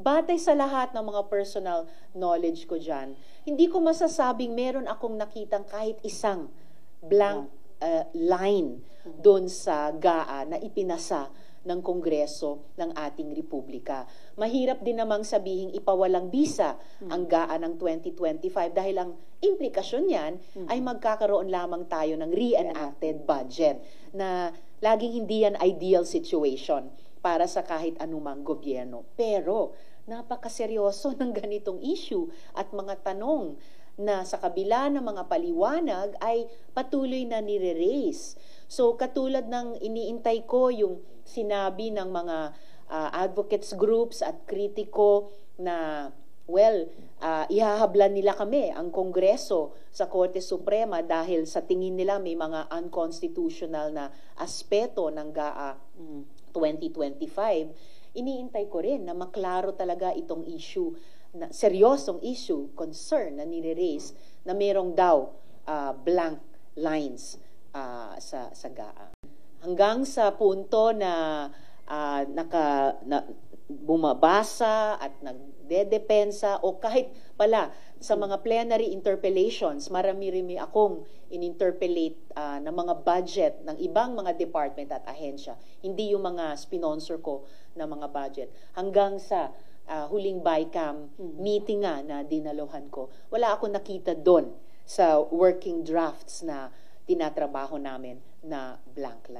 batay sa lahat ng mga personal knowledge ko dyan, hindi ko masasabing meron akong nakitang kahit isang blank line doon sa GAA na ipinasa ng Kongreso ng ating Republika. Mahirap din namang sabihing ipawalang bisa ang GAA ng 2025 dahil ang implikasyon niyan ay magkakaroon lamang tayo ng reenacted budget na laging hindi yan ideal situation para sa kahit anumang gobyerno. Pero napakaseryoso ng ganitong issue at mga tanong na sa kabila ng mga paliwanag ay patuloy na nire-raise. So katulad ng iniintay ko yung sinabi ng mga advocates groups at kritiko na ihahablan nila kami, ang Kongreso, sa Korte Suprema dahil sa tingin nila may mga unconstitutional na aspeto ng GAA 2025. Iniintay ko rin na maklaro talaga itong issue, na seryosong issue, concern na nire-raise na merong daw blank lines sa GAA. Hanggang sa punto na bumabasa at nagdedepensa o kahit pala sa mga plenary interpellations, marami-rami akong in-interpellate ng mga budget ng ibang mga department at ahensya. Hindi yung mga sponsor ko na mga budget. Hanggang sa huling BICAM meeting na dinaluhan ko, wala akong nakita doon sa working drafts na tinatrabaho namin na blank line.